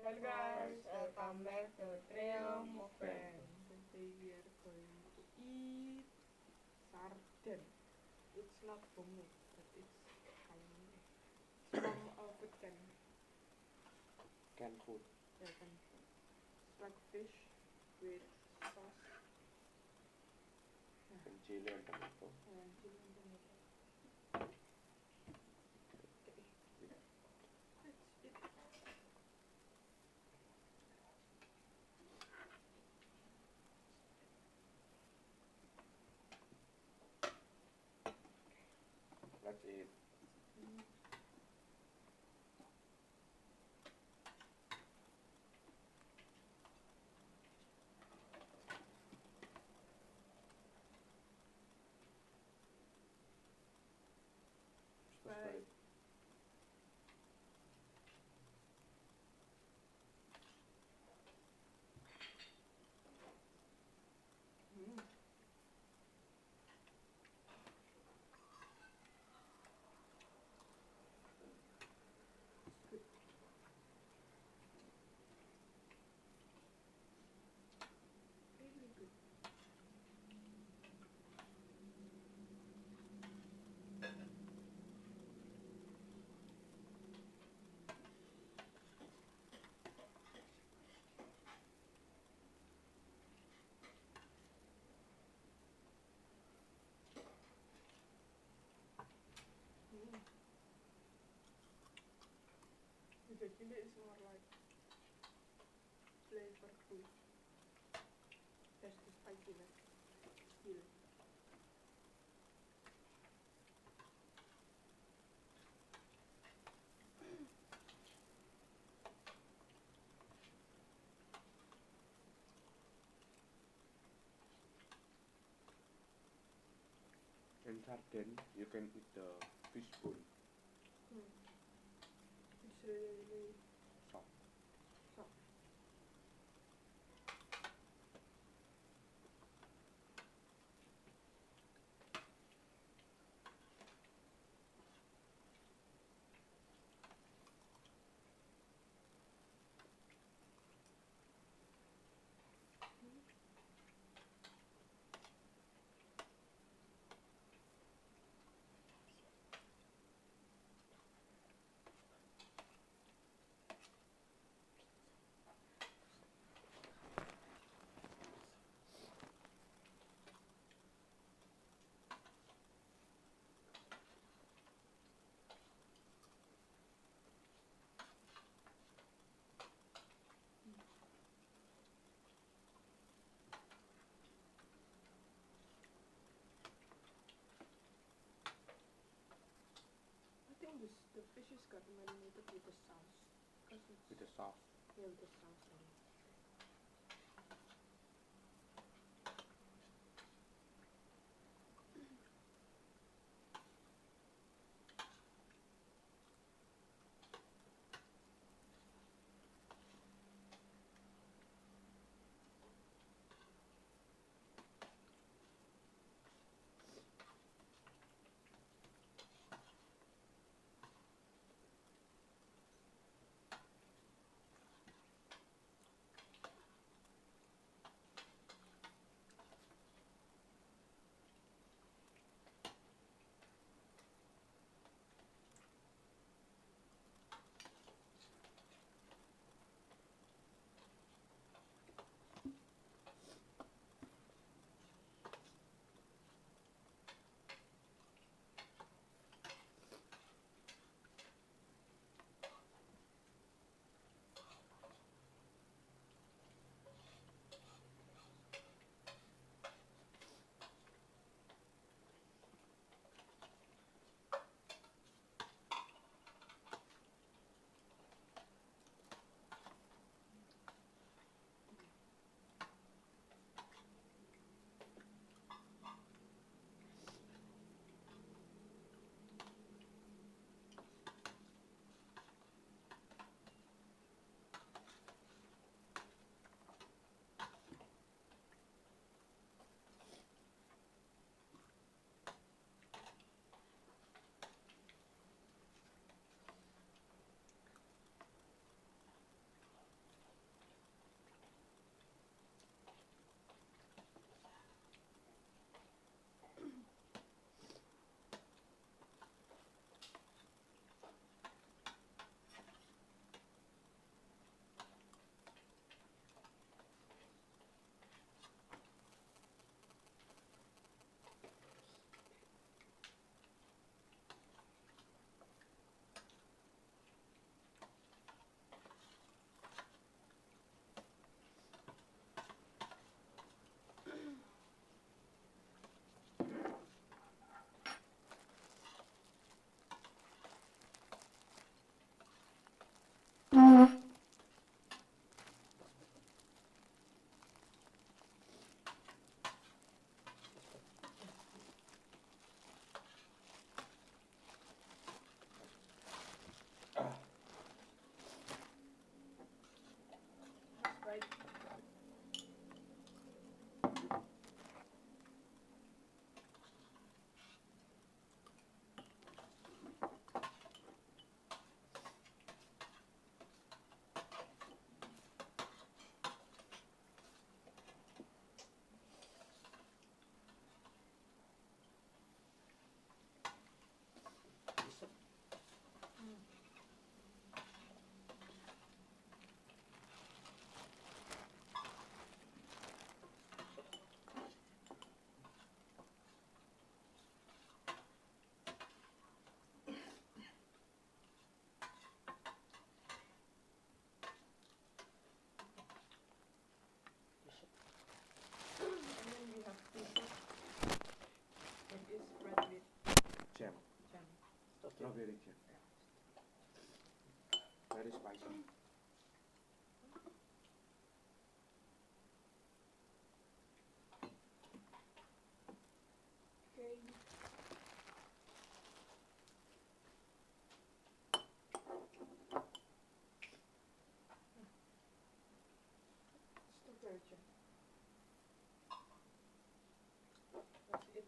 Hello guys, welcome back to Trio Mukbang. Today we are going to eat sarden. It's not bongo, but it's ayam. It's from food can. Canned food. Yeah, can. It's like fish with sauce And chili and tomato. and chili and tomato. Okay, let's eat. Let's eat. Bye. Mm. It's good. Really good. Mm. The chili is more like flavorful. There's the spiciness still. In sarden, you can eat the fish bone. Mm. It's really Soft. soft. I think the fish is got marinated with the sauce, cause it's With the sauce. yeah with the sauce on it. delicious. Very spicy. Okay. Still very good. That's it.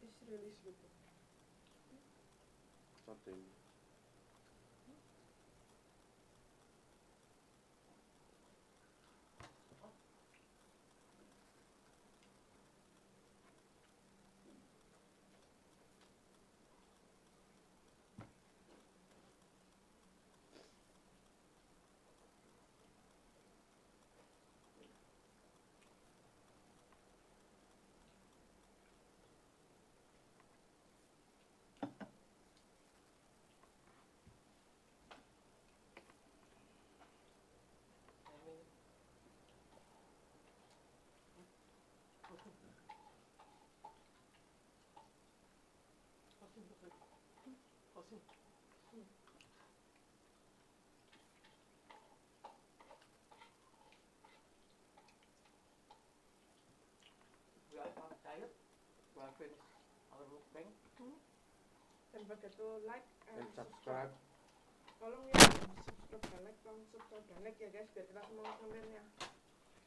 It's really sweet. Something. We are on diet. We are finished our mukbang. Don't forget to like And and subscribe. Tolong ya subscribe dan like, tolong subscribe dan like ya guys biar kita semangat kontennya.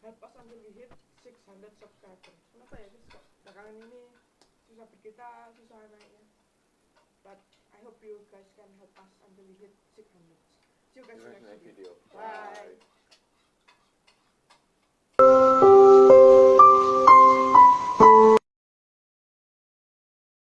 Help us until we hit 600 subscribers. Kenapa ya guys kok belakangan ini susah kita susah naiknya. But I hope you guys can help us until we hit 600. See you guys in the next video. Bye.